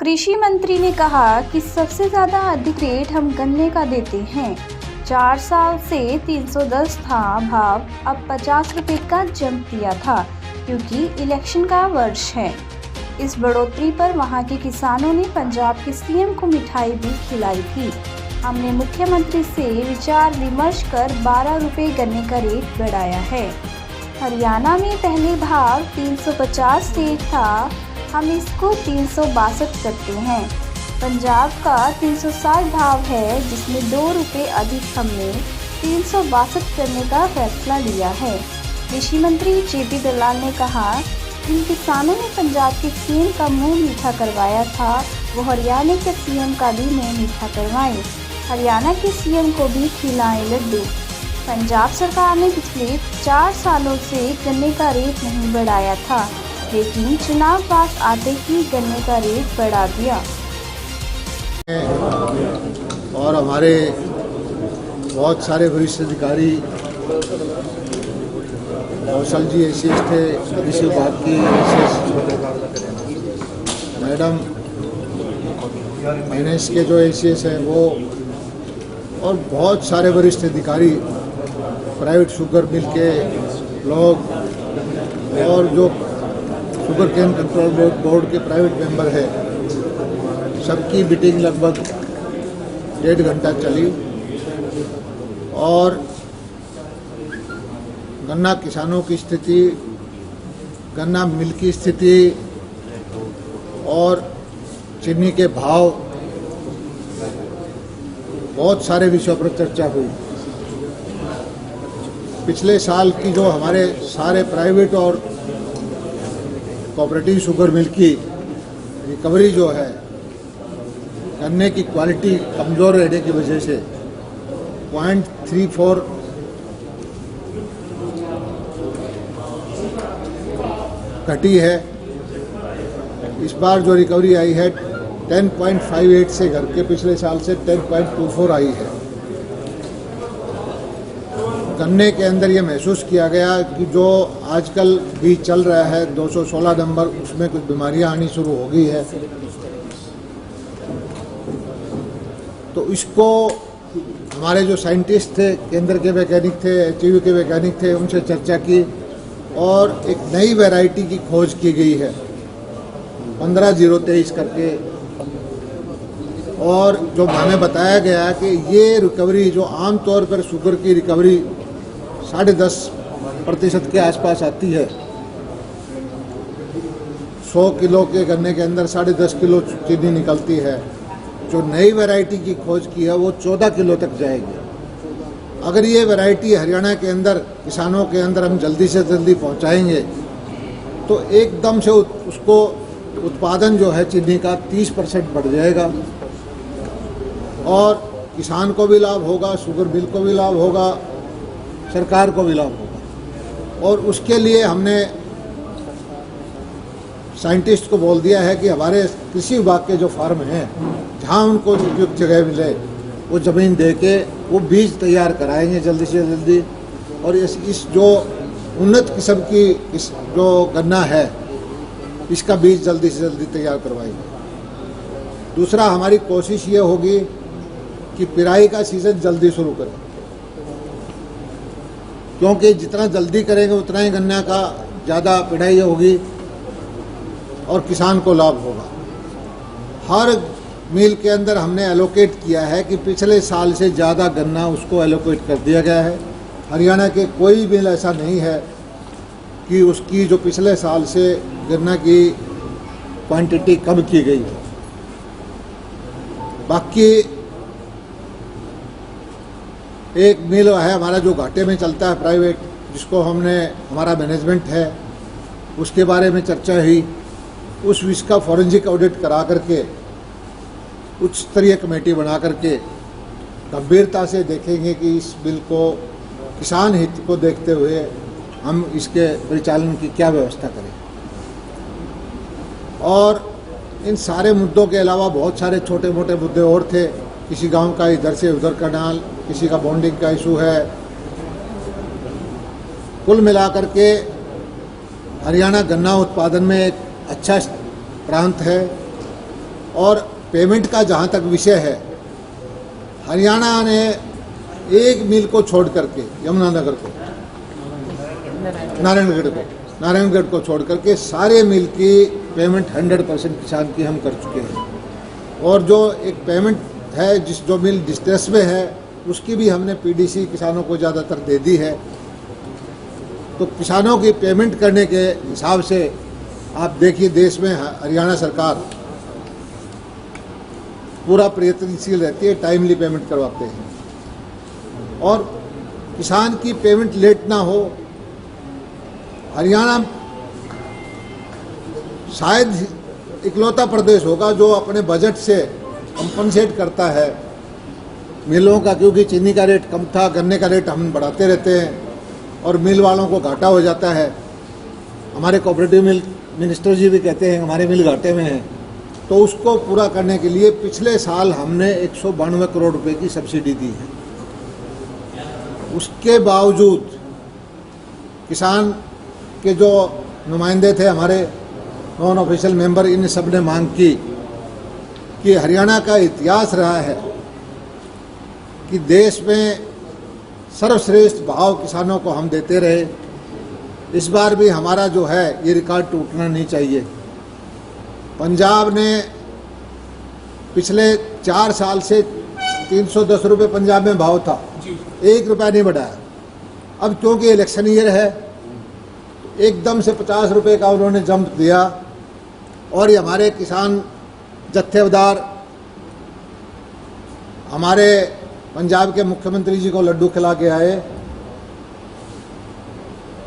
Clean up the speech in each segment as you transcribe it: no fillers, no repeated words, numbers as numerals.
कृषि मंत्री ने कहा कि सबसे ज़्यादा अधिक रेट हम गन्ने का देते हैं। 4 साल से 310 था भाव, अब 50 रुपये का जंप दिया था क्योंकि इलेक्शन का वर्ष है। इस बढ़ोतरी पर वहां के किसानों ने पंजाब के सीएम को मिठाई भी खिलाई थी। हमने मुख्यमंत्री से विचार विमर्श कर 12 रुपये गन्ने का रेट बढ़ाया है। हरियाणा में पहले भाव 350 रेट था, हम इसको 362 करते हैं। पंजाब का 360 भाव है, जिसमें 2 रुपये अधिक हमने 362 करने का फैसला लिया है। कृषि मंत्री जेपी दलाल ने कहा, जिन किसानों ने पंजाब के सीएम का मुंह मीठा करवाया था, वो हरियाणा के सीएम का भी मुंह मीठा करवाएं। हरियाणा के सीएम को भी खिलाएं लड्डू। पंजाब सरकार ने पिछले 4 सालों से गन्ने का रेट नहीं बढ़ाया था, लेकिन चुनाव पास आते ही गन्ने का रेट बढ़ा दिया। और हमारे बहुत सारे वरिष्ठ अधिकारी, कौशल जी एसीएस थे, कृषि विभाग की मैडम, फाइनेंस के जो एसीएस हैं वो, और बहुत सारे वरिष्ठ अधिकारी, प्राइवेट शुगर मिल के लोग, और जो शुगर केन कंट्रोल बोर्ड के प्राइवेट मेंबर है, सबकी मीटिंग लगभग 1.5 घंटा चली। और गन्ना किसानों की स्थिति, गन्ना मिल की स्थिति और चीनी के भाव, बहुत सारे विषयों पर चर्चा हुई। पिछले साल की जो हमारे सारे प्राइवेट और कोऑपरेटिव शुगर मिल की रिकवरी जो है, गन्ने की क्वालिटी कमज़ोर रहने की वजह से 0.34 घटी है। इस बार जो रिकवरी आई है 10.58 से घर के पिछले साल से 10.24 आई है। गन्ने के अंदर ये महसूस किया गया कि जो आजकल बीज चल रहा है 216 नंबर, उसमें कुछ बीमारियां आनी शुरू हो गई है। तो इसको हमारे जो साइंटिस्ट थे, केंद्र के वैज्ञानिक थे, एचयू के वैज्ञानिक थे, उनसे चर्चा की और एक नई वैरायटी की खोज की गई है 1503 करके। और जो हमें बताया गया कि ये रिकवरी जो आमतौर पर शुगर की रिकवरी 10.5% के आसपास आती है, 100 किलो के गन्ने के अंदर 10.5 किलो चीनी निकलती है। जो नई वैरायटी की खोज की है वो 14 किलो तक जाएगी। अगर ये वैरायटी हरियाणा के अंदर किसानों के अंदर हम जल्दी से जल्दी पहुंचाएंगे तो एकदम से उसको उत्पादन जो है चीनी का 30% बढ़ जाएगा और किसान को भी लाभ होगा, शुगर मिल को भी लाभ होगा, सरकार को भी लाभ होगा। और उसके लिए हमने साइंटिस्ट को बोल दिया है कि हमारे कृषि विभाग के जो फार्म हैं, जहाँ उनको उपयुक्त जगह मिले वो ज़मीन दे के वो बीज तैयार कराएंगे जल्दी से जल्दी। और इस जो उन्नत किस्म की इस जो गन्ना है, इसका बीज जल्दी से जल्दी तैयार करवाएंगे। दूसरा, हमारी कोशिश ये होगी कि पिराई का सीज़न जल्दी शुरू करें, क्योंकि जितना जल्दी करेंगे उतना ही गन्ना का ज़्यादा पिराई होगी और किसान को लाभ होगा। हर मिल के अंदर हमने एलोकेट किया है कि पिछले साल से ज़्यादा गन्ना उसको एलोकेट कर दिया गया है। हरियाणा के कोई मिल ऐसा नहीं है कि उसकी जो पिछले साल से गन्ना की क्वांटिटी कम की गई है। बाकी एक मिल है हमारा जो घाटे में चलता है प्राइवेट, जिसको हमने, हमारा मैनेजमेंट है, उसके बारे में चर्चा हुई। उस विषय का फॉरेंसिक ऑडिट करा करके उच्च स्तरीय कमेटी बना करके गंभीरता से देखेंगे कि इस बिल को किसान हित को देखते हुए हम इसके परिचालन की क्या व्यवस्था करें। और इन सारे मुद्दों के अलावा बहुत सारे छोटे मोटे मुद्दे और थे। किसी गांव का इधर से उधर कनाल, किसी का बॉन्डिंग का इशू है। कुल मिलाकर के हरियाणा गन्ना उत्पादन में एक अच्छा प्रांत है और पेमेंट का जहाँ तक विषय है, हरियाणा ने एक मिल को छोड़ करके, यमुनानगर को, नारायणगढ़ को छोड़ करके सारे मिल की पेमेंट 100% किसान की हम कर चुके हैं। और जो एक पेमेंट है जो मिल डिस्ट्रेस में है, उसकी भी हमने पीडीसी किसानों को ज़्यादातर दे दी है। तो किसानों की पेमेंट करने के हिसाब से आप देखिए, देश में हरियाणा सरकार पूरा प्रयत्नशील रहती है, टाइमली पेमेंट करवाते हैं। और किसान की पेमेंट लेट ना हो, हरियाणा शायद इकलौता प्रदेश होगा जो अपने बजट से कंपनसेट करता है मिलों का, क्योंकि चीनी का रेट कम था, गन्ने का रेट हम बढ़ाते रहते हैं और मिल वालों को घाटा हो जाता है। हमारे कोऑपरेटिव मिल मिनिस्टर जी भी कहते हैं हमारे मिल घाटे में हैं। तो उसको पूरा करने के लिए पिछले साल हमने 192 करोड़ रुपए की सब्सिडी दी है। उसके बावजूद किसान के जो नुमाइंदे थे, हमारे नॉन ऑफिशियल मेंबर, इन सब ने मांग की कि हरियाणा का इतिहास रहा है कि देश में सर्वश्रेष्ठ भाव किसानों को हम देते रहे। इस बार भी हमारा जो है ये रिकॉर्ड टूटना नहीं चाहिए। पंजाब ने पिछले 4 साल से 310 रुपये पंजाब में भाव था, 1 रुपया नहीं बढ़ाया। अब क्योंकि इलेक्शन ईयर है, एकदम से 50 रुपये का उन्होंने जंप दिया और ये हमारे किसान जत्थेदार हमारे पंजाब के मुख्यमंत्री जी को लड्डू खिला के आए।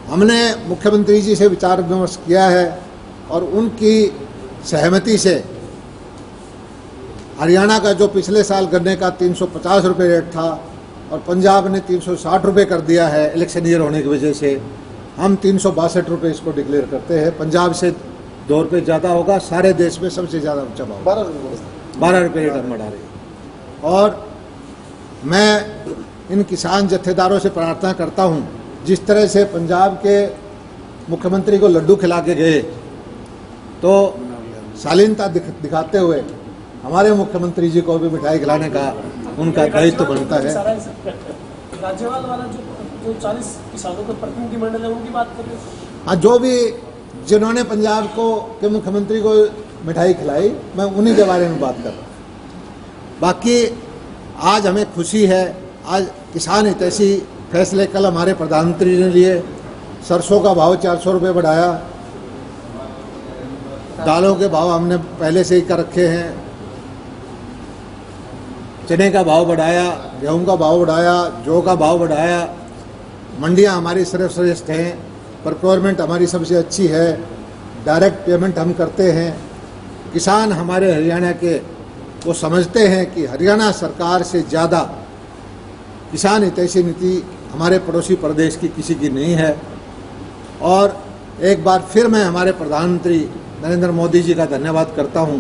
हमने मुख्यमंत्री जी से विचार विमर्श किया है और उनकी सहमति से हरियाणा का जो पिछले साल गन्ने का 350 रुपये रेट था और पंजाब ने 360 रुपये कर दिया है इलेक्शन ईयर होने की वजह से, हम 362 रुपये इसको डिक्लेयर करते हैं। पंजाब से 2 रुपये ज़्यादा होगा, सारे देश में सबसे ज़्यादा ऊंचा भाव 12 रुपये रेट हम बढ़ा रहे हैं। और मैं इन किसान जत्थेदारों से प्रार्थना करता हूं, जिस तरह से पंजाब के मुख्यमंत्री को लड्डू खिला के गए, तो शालीनता दिखाते हुए हमारे मुख्यमंत्री जी को भी मिठाई खिलाने का उनका दायित्व बनता है। राज्यपाल वाला जो 40 किसानों का प्रतिनिधि मंडल है, उनकी बात कर रहे हैं। हाँ, जो भी जिन्होंने पंजाब के मुख्यमंत्री को मिठाई खिलाई, मैं उन्हीं के बारे में बात कर रहा हूँ। बाकी आज हमें खुशी है, आज किसान हितैषी फैसले कल हमारे प्रधानमंत्री ने लिए। सरसों का भाव 400 रुपये बढ़ाया, दालों के भाव हमने पहले से ही कर रखे हैं, चने का भाव बढ़ाया, गेहूं का भाव बढ़ाया, जौ का भाव बढ़ाया। मंडियां हमारी सर्वश्रेष्ठ हैं, प्रोक्योरमेंट हमारी सबसे अच्छी है, डायरेक्ट पेमेंट हम करते हैं। किसान हमारे हरियाणा के वो समझते हैं कि हरियाणा सरकार से ज़्यादा किसान हितैषी नीति हमारे पड़ोसी प्रदेश की किसी की नहीं है। और एक बार फिर मैं हमारे प्रधानमंत्री नरेंद्र मोदी जी का धन्यवाद करता हूं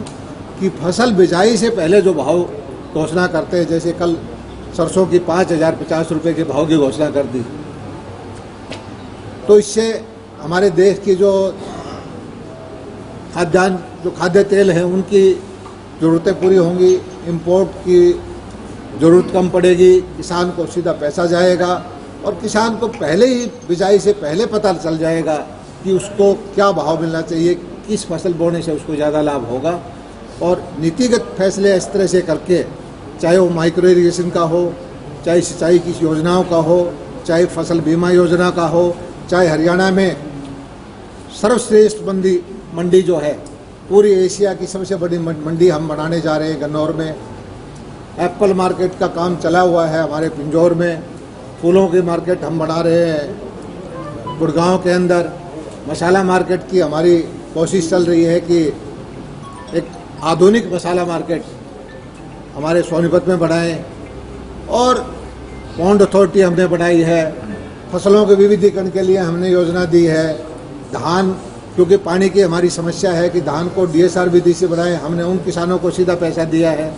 कि फसल बिजाई से पहले जो भाव घोषणा करते हैं, जैसे कल सरसों की 5050 रुपये के भाव की घोषणा कर दी, तो इससे हमारे देश की जो खाद्य तेल हैं उनकी ज़रूरतें पूरी होंगी, इंपोर्ट की ज़रूरत कम पड़ेगी, किसान को सीधा पैसा जाएगा और किसान को पहले ही बिजाई से पहले पता चल जाएगा कि उसको क्या भाव मिलना चाहिए, किस फसल बोने से उसको ज़्यादा लाभ होगा। और नीतिगत फैसले इस तरह से करके, चाहे वो माइक्रो इरिगेशन का हो, चाहे सिंचाई की योजनाओं का हो, चाहे फसल बीमा योजना का हो, चाहे हरियाणा में सर्वश्रेष्ठ मंडी जो है, पूरी एशिया की सबसे बड़ी मंडी हम बनाने जा रहे हैं गन्नौर में। एप्पल मार्केट का काम चला हुआ है हमारे पिंजौर में, फूलों की मार्केट हम बना रहे हैं गुड़गांव के अंदर, मसाला मार्केट की हमारी कोशिश चल रही है कि एक आधुनिक मसाला मार्केट हमारे सोनीपत में बनाएं। और पॉन्ड अथॉरिटी हमने बनाई है, फसलों के विविधीकरण के लिए हमने योजना दी है। धान, क्योंकि पानी की हमारी समस्या है कि धान को DSR विधि से बनाएं, हमने उन किसानों को सीधा पैसा दिया है।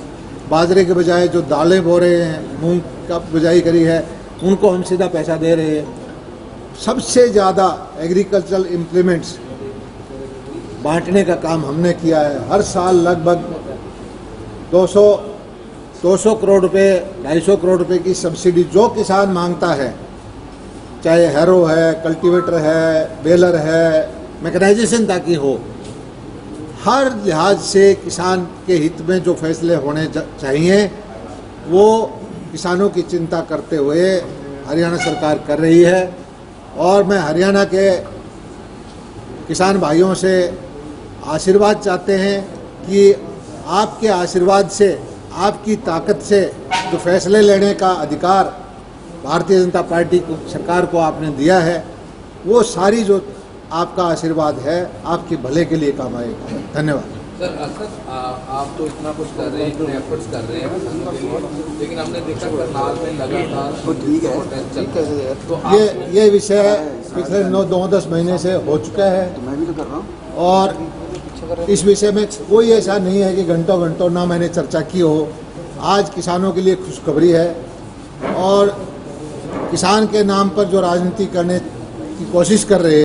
बाजरे के बजाय जो दालें बो रहे हैं, मूंग का बिजाई करी है, उनको हम सीधा पैसा दे रहे हैं। सबसे ज़्यादा एग्रीकल्चरल इम्प्लीमेंट्स बांटने का काम हमने किया है। हर साल लगभग 200 करोड़ रुपए, 250 करोड़ रुपए की सब्सिडी जो किसान मांगता है, चाहे हैरो है, कल्टीवेटर है, बेलर है, मैकेनाइजेशन ताकि हो, हर लिहाज से किसान के हित में जो फैसले होने चाहिए वो किसानों की चिंता करते हुए हरियाणा सरकार कर रही है। और मैं हरियाणा के किसान भाइयों से आशीर्वाद चाहते हैं कि आपके आशीर्वाद से, आपकी ताकत से जो फैसले लेने का अधिकार भारतीय जनता पार्टी को, सरकार को आपने दिया है, वो सारी जो आपका आशीर्वाद है आपके भले के लिए काम आएगा। धन्यवाद। सर आप तो इतना कुछ कर रहे हैं, इतने एफर्ट्स कर रहे हैं किसानों के लिए, लेकिन हमने देखा करनाल में लगातार प्रोटेस्ट चल रहे हैं। तो ये विषय पिछले 9-10 महीने से हो चुका है, मैं भी तो कर रहा हूँ। और इस विषय में कोई ऐसा नहीं है कि घंटों घंटों ना मैंने चर्चा की हो। आज किसानों के लिए खुशखबरी है, और किसान के नाम पर जो राजनीति करने की कोशिश कर रहे हैं